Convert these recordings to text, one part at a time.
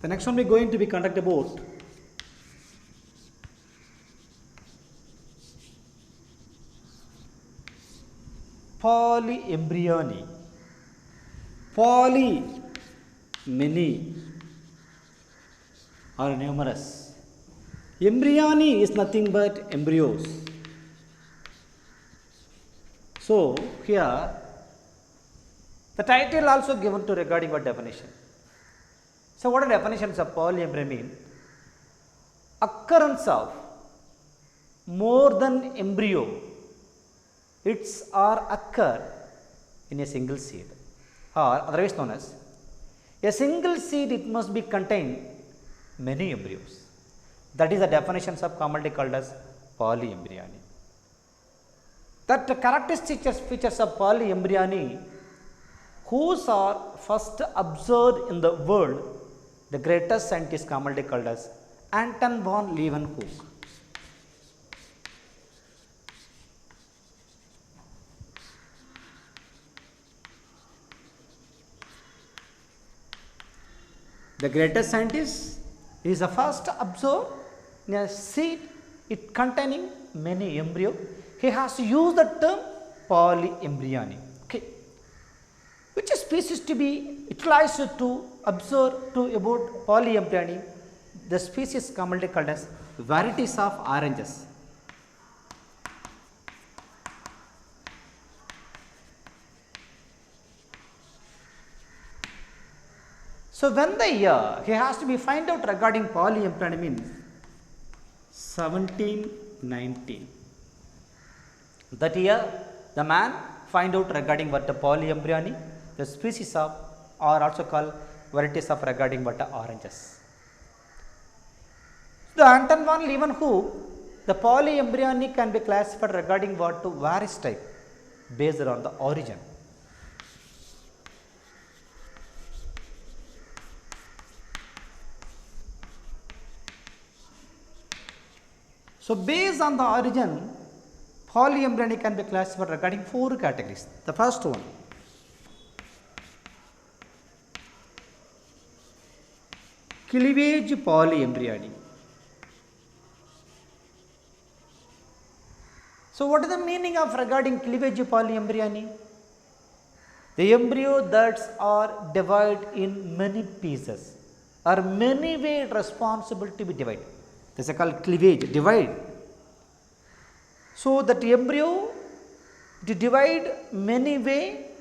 The next one we are going to be conduct about polyembryony. Poly, many or numerous. Embryony is nothing but embryos. So here the title also given to regarding what definition. So what are definitions of polyembryony mean? Occurrence of more than embryo, it's or occur in a single seed, or otherwise known as a single seed. It must be contain many embryos. That is the definitions of commonly called as polyembryony. That the characteristic features of polyembryony, whose are first observed in the world, the greatest scientist commonly called as Anton von Leeuwenhoek. The greatest scientist is the first observed in a seed it containing many embryo. He has used the term polyembryony. Okay. Which species to be utilized to observe to about polyembryony? The species commonly called as varieties of oranges. So when the year he has to be find out regarding polyembryony means 1719. That year the man find out regarding what the polyembryony, the species of, or also called varieties of regarding what the oranges. The Anton von Leeuwenhoek, the polyembryony can be classified regarding what to various type based on the origin. So based on the origin, polyembryony can be classified regarding 4 categories. The first one, cleavage polyembryony. So what is the meaning of regarding cleavage polyembryony? The embryo that are divided in many pieces, or many ways responsible to be divided. This is called cleavage, divide. So that embryo to divide many way.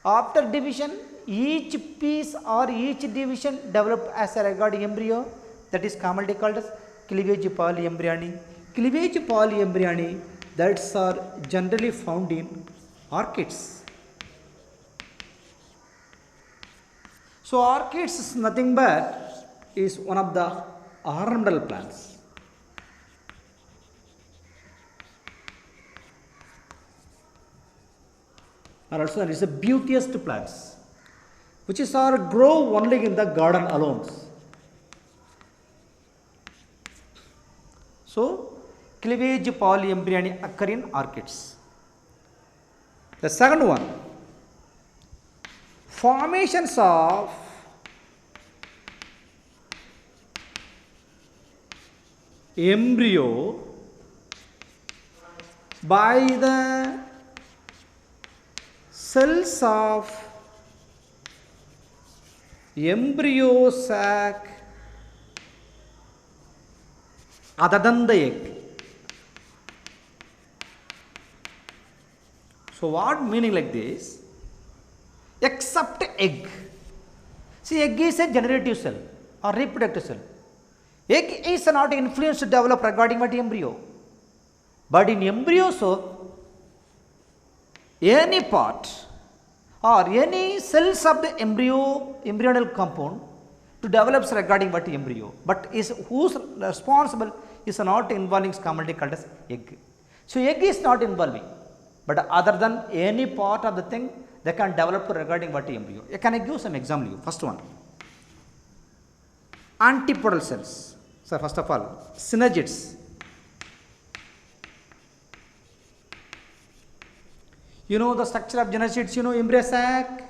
After division, each piece or each division developed as a regarding embryo, that is commonly called as cleavage polyembryony. Cleavage polyembryony that are generally found in orchids. So orchids is nothing but is one of the ornamental plants. Or also there is a beauteous plants, which is are grow only in the garden alone. So cleavage polyembryony occur in orchids. The second one, formations of embryo by the cells of embryo sac other than the egg. So what meaning like this? Except egg. See, egg is a generative cell or reproductive cell. Egg is not influenced to develop regarding what embryo. But in embryo, so any part or any cells of the embryonal compound to develop regarding what embryo, but is whose responsible is not involving is commonly called as egg. So egg is not involving, but other than any part of the thing they can develop regarding what embryo. Can I give some example? First one, antipodal cells. So first of all, synergids. You know the structure of synergids, you know embryo sac.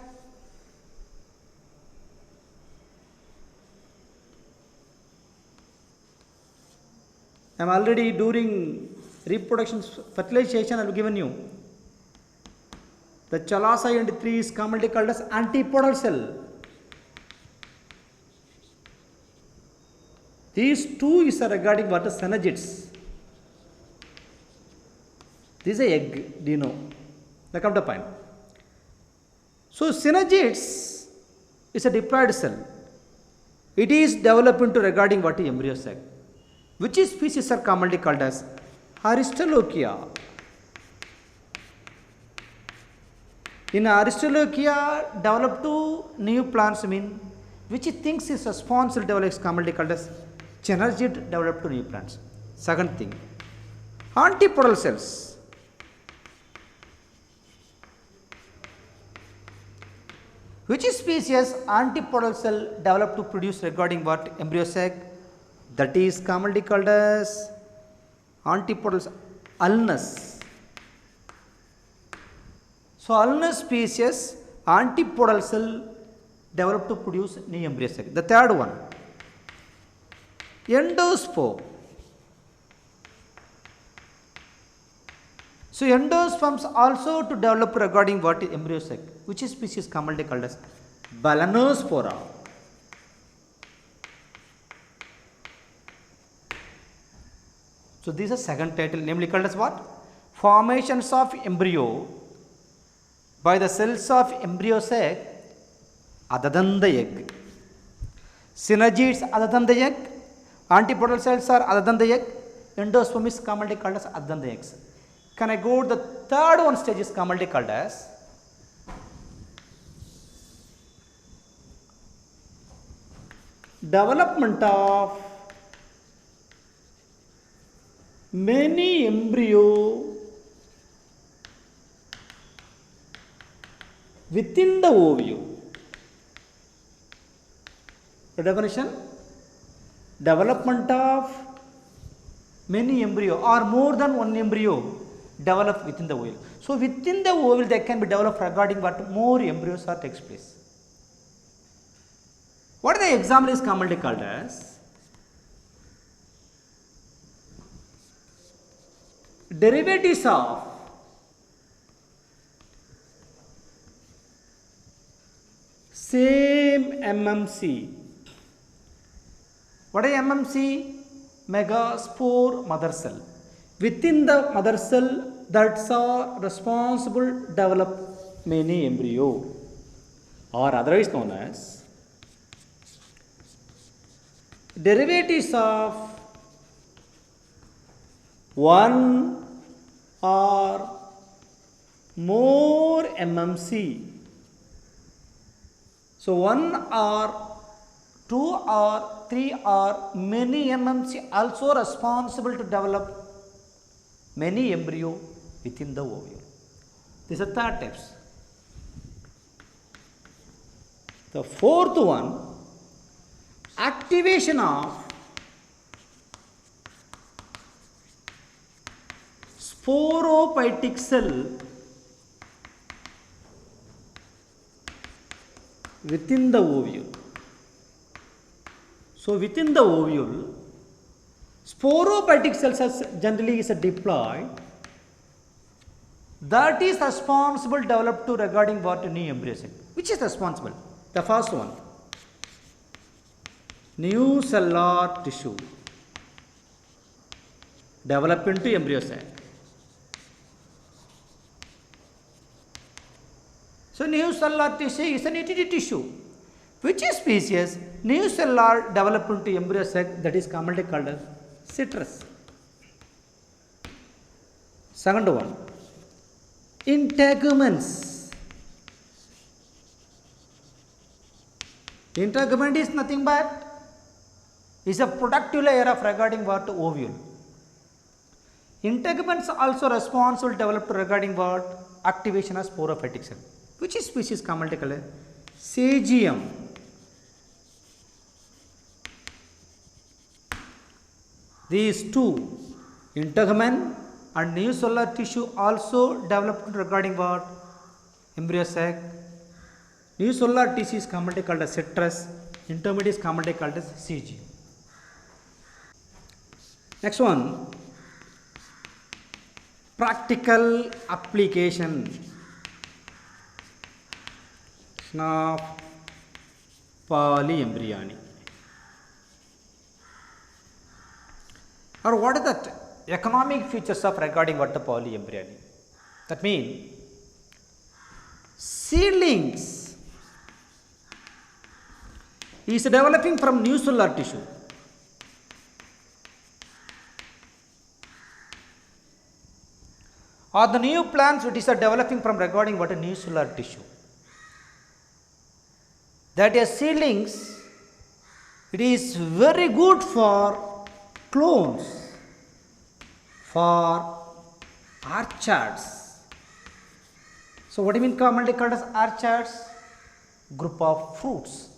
I am already during reproduction fertilization I have given you. The chalazoid 3 is commonly called as antipodal cell. These two is regarding what is synergids. This is a egg, do you know? Now come to the point. So synergids is a diploid cell. It is developed into regarding what is embryo sac. Which species are commonly called as Aristolochia. In Aristolochia developed to new plants mean which things is responsible develops commonly called as synergid developed to new plants. Second thing, antipodal cells. Which species antipodal cell developed to produce regarding what embryo sac? That is commonly called as antipodal ulnus. So ulnus species antipodal cell developed to produce new embryo sac. The third one, endosperm. So endosperms also to develop regarding what is embryo sac. Which species commonly called as Balanospora. So this is second title, namely called as what? Formations of embryo by the cells of embryo sac other than the egg. Synergids other than the egg. Antipodal cells are other than the egg. Endosperm is commonly called as other than the eggs. Can I go to the third one stage is commonly called as development of many embryo within the ovule. The definition, development of many embryo or more than one embryo develop within the ovule. So within the ovule they can be developed regarding what more embryos are takes place. What the example is commonly called as derivatives of same MMC. What is MMC? Megaspore mother cell. Within the mother cell that are responsible develop many embryo or otherwise known as derivatives of one or more MMC. So one or two or three or many MMC also responsible to develop many embryo within the ovule. These are third types. The fourth one, activation of sporophytic cell within the ovule. So within the ovule, sporophytic cells generally is a diploid that is responsible developed to regarding what new embryo cell. Which is responsible? The first one, new cellular tissue develop into embryo sac. So new cellular tissue is an ETT tissue. Which is species new cellular develop into embryo sac, that is commonly called as citrus. Second one, integuments. Integument is nothing but is a productive layer of regarding what ovule. Integuments also responsible developed regarding what activation of sporophytic cell. Which is species commonly called Sagium. These two, integument and new cellular tissue also developed regarding what embryo sac. New cellular tissue is commonly called as citrus, intermediate is commonly called as Sagium. Next one, practical application of polyembryony. Or what is that economic features of regarding what the polyembryony? That means seedlings is developing from new cellular tissue. Or the new plants which are developing from regarding what a new cellular tissue. That is seedlings, it is very good for clones, for orchards. So what do you mean commonly called as orchards? Group of fruits.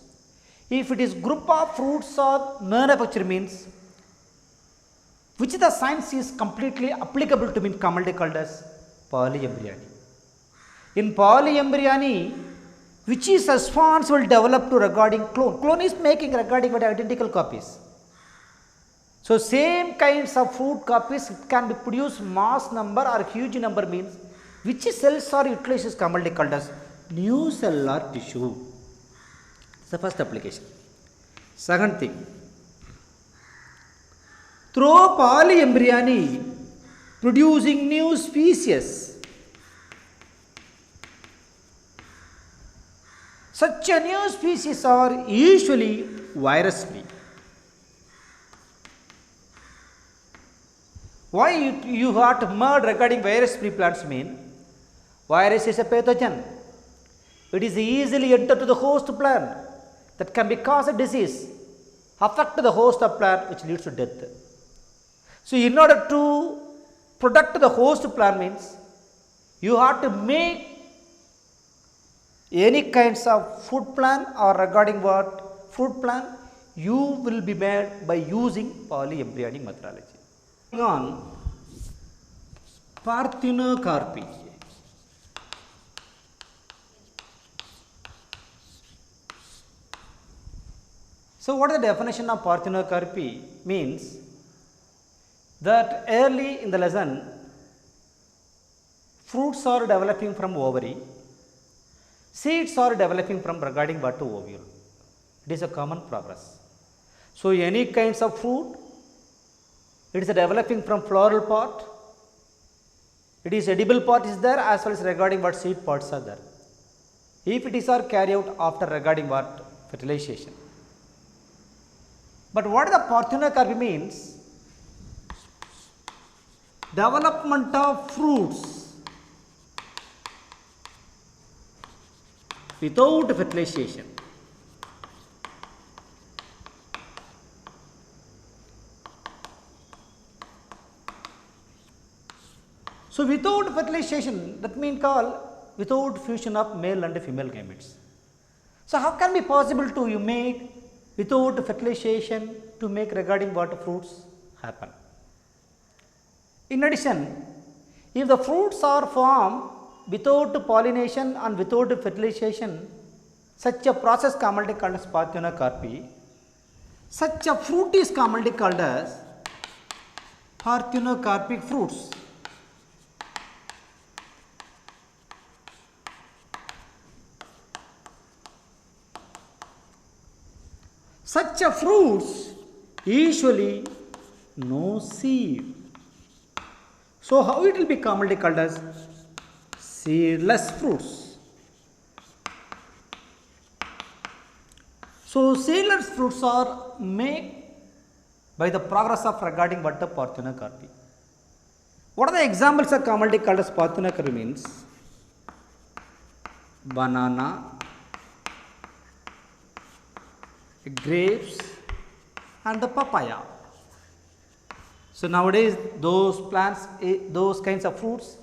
If it is group of fruits or manufacture means which the science is completely applicable to mean commonly called as polyembryony. In polyembryony, which is responsible developed to regarding clone. Clone is making regarding what identical copies. So same kinds of fruit copies can be produced mass number or huge number means which cells are utilized is commonly called as new cellular tissue. It's the first application. Second thing, through polyembryony producing new species. Such a new species are usually virus-free. Why you have to murder regarding virus-free plants mean? Virus is a pathogen. It is easily enter to the host plant that can be cause a disease, affect the host of plant which leads to death. So in order to protect the host plant means you have to make any kinds of food plant or regarding what fruit plant you will be made by using polyembryonic methodology. On parthenocarpy. So what is the definition of parthenocarpy? Means that early in the lesson fruits are developing from ovary, seeds are developing from regarding what to ovule. It is a common progress. So any kinds of fruit, it is developing from floral part, it is edible part is there as well as regarding what seed parts are there. If it is are carried out after regarding what fertilization. But what the parthenocarpy means? Development of fruits without fertilization. So without fertilization, that means called without fusion of male and female gametes. So how can be possible to you make without fertilization to make regarding what fruits happen? In addition, if the fruits are formed without pollination and without fertilization, such a process commonly called as parthenocarpy. Such a fruit is commonly called as parthenocarpic fruits. Such a fruits usually no seed. So how it will be commonly called as seedless fruits. So seedless fruits are made by the progress of regarding what the parthenocarpy. What are the examples of commonly called as parthenocarpy means? Banana, grapes and the papaya. So nowadays those plants, those kinds of fruits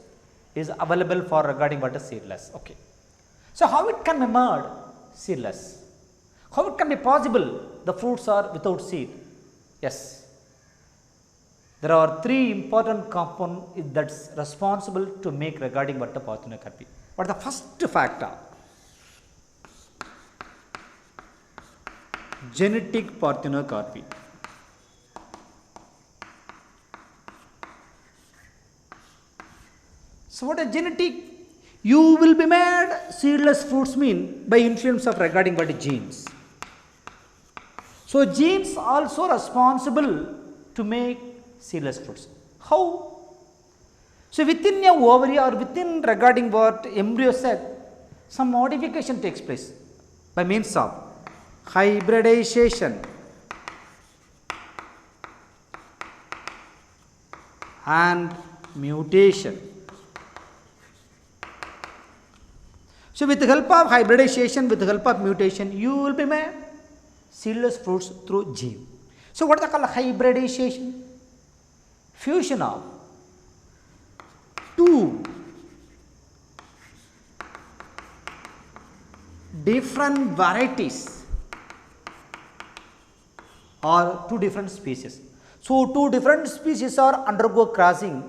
is available for regarding what is seedless. Okay. So how it can be made seedless? How it can be possible the fruits are without seed? Yes. There are three important components that's responsible to make regarding what the parthenocarpy. What is the first factor? Genetic parthenocarpy. So what is genetic? You will be made seedless fruits mean by influence of regarding what is genes. So genes also responsible to make seedless fruits. How? So within a ovary or within regarding what embryo sac, some modification takes place by means of hybridization and mutation. So with the help of hybridization, with the help of mutation, you will be made seedless fruits through gene. So what is called hybridization? Fusion of two different varieties or two different species. So two different species are undergo crossing,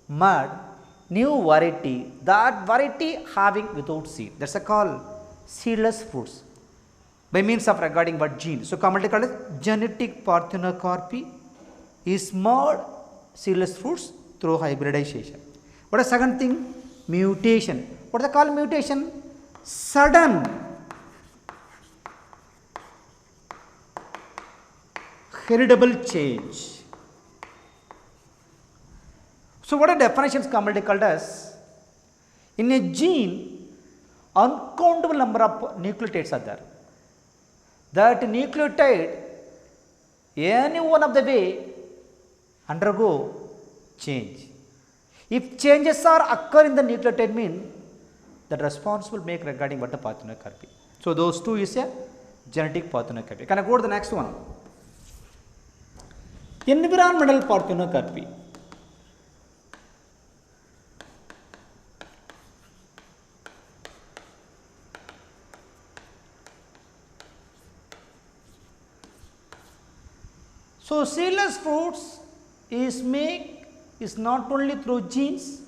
mud, new variety, that variety having without seed. That's a called seedless fruits by means of regarding what gene. So commonly called as genetic parthenocarpy is made seedless fruits through hybridization. What is second thing? Mutation. What is the called mutation? Sudden heritable change. So what are definitions commonly called as? In a gene, uncountable number of nucleotides are there. That nucleotide, any one of the way, undergo change. If changes are occur in the nucleotide mean, that responsible make regarding what the parthenocarpy. So those two is a genetic parthenocarpy. Can I go to the next one? Environmental parthenocarpy. So seedless fruits is not only through genes,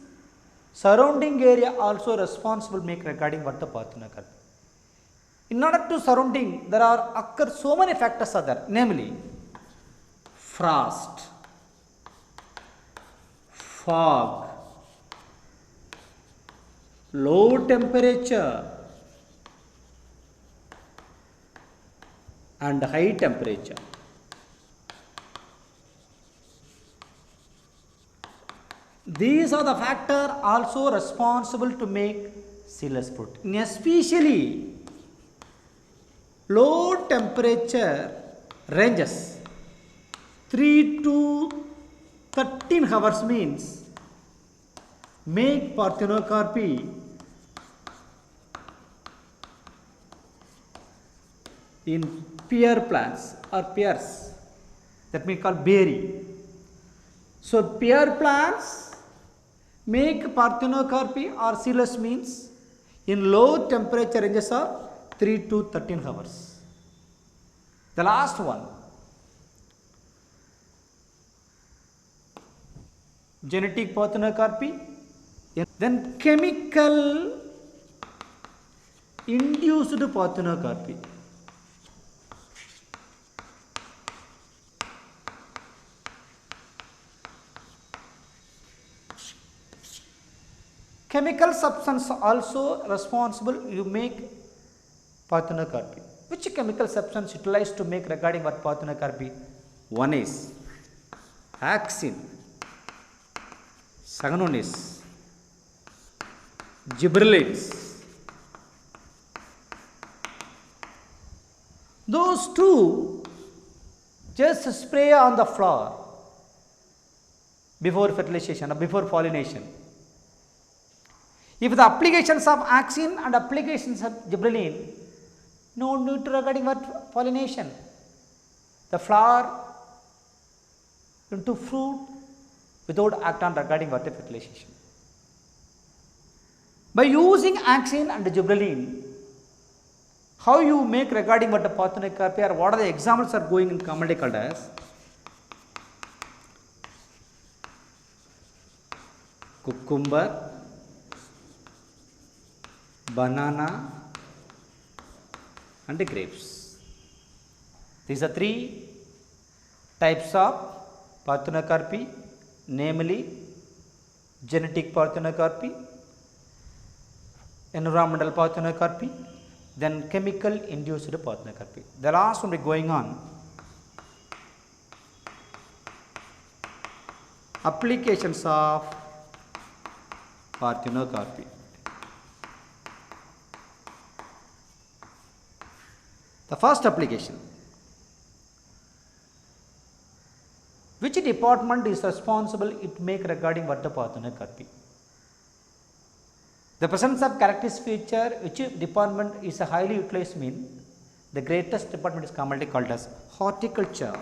surrounding area also responsible make regarding what the parthenocarpy. In order to surrounding, there are occur so many factors are there, namely frost, fog, low temperature and high temperature. These are the factors also responsible to make seedless fruit. Especially low temperature ranges 3 to 13 hours means make parthenocarpy in pear plants or pears, that means called berry. So pear plants make parthenocarpy or seedless means in low temperature ranges of 3 to 13 hours. The last one, genetic parthenocarpy, then chemical induced parthenocarpy. Chemical substance also responsible you make parthenocarpy. Which chemical substance utilized to make regarding what parthenocarpy? One is axin, second one is gibberellins. Those two just spray on the flower before fertilization or before pollination. If the applications of axin and applications of gibberellin, no need to regarding what pollination. The flower into fruit without act on regarding what fertilization. By using axin and gibberellin, how you make regarding what the parthenocarpy or what are the examples are going in commonly called as cucumber, banana and grapes. These are three types of parthenocarpy, namely genetic parthenocarpy, environmental parthenocarpy, then chemical induced parthenocarpy. The last one will be going on. Applications of parthenocarpy. The first application. Which department is responsible it make regarding what the parthenocarpy? The presence of characteristic feature, which department is a highly utilized mean, the greatest department is commonly called as horticulture.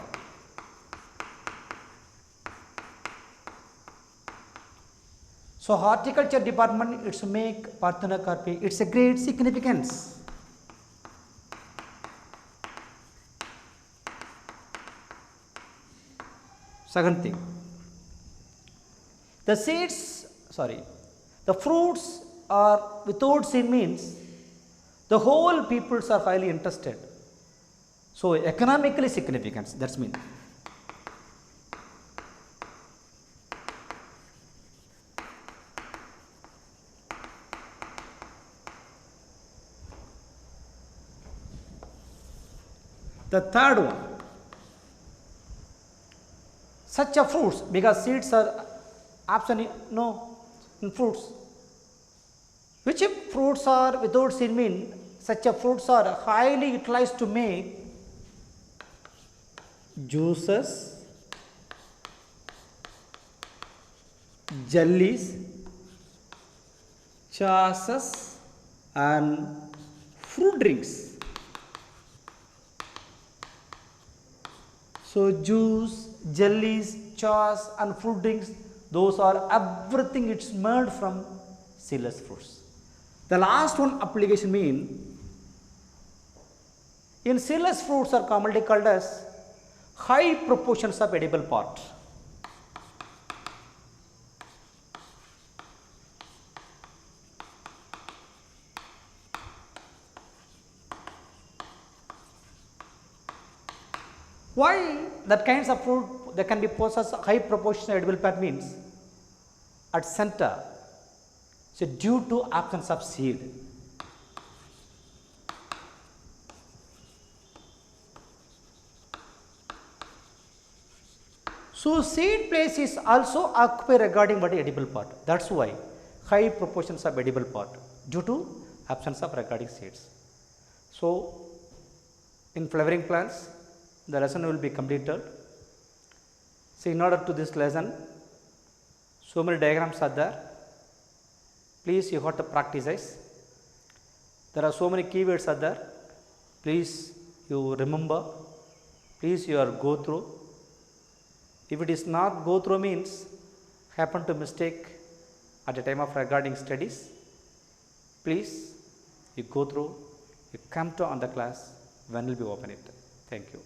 So horticulture department, it's make parthenocarpy, it's a great significance. Second thing, the fruits are without seed means the whole peoples are highly interested. So economically significance, that's mean. The third one, such a fruits, because seeds are absent in fruits. Which fruits are without seed mean such a fruits are highly utilized to make juices, jellies, sauces and fruit drinks. So juice, jellies, sauce and fruit drinks, those are everything it's made from seedless fruits. The last one application mean in seedless fruits are commonly called as high proportions of edible part. Why that kinds of fruit that can be possess high proportion of edible part means at center, so due to absence of seed. So seed place is also occupied regarding what edible part. That's why high proportions of edible part due to absence of regarding seeds. So in flowering plants, the lesson will be completed. So in order to this lesson, so many diagrams are there. Please you have to practice. There are so many keywords are there. Please you remember. Please you are go through. If it is not go through means happen to mistake at the time of regarding studies, please you go through, you come to on the class when will be open it. Thank you.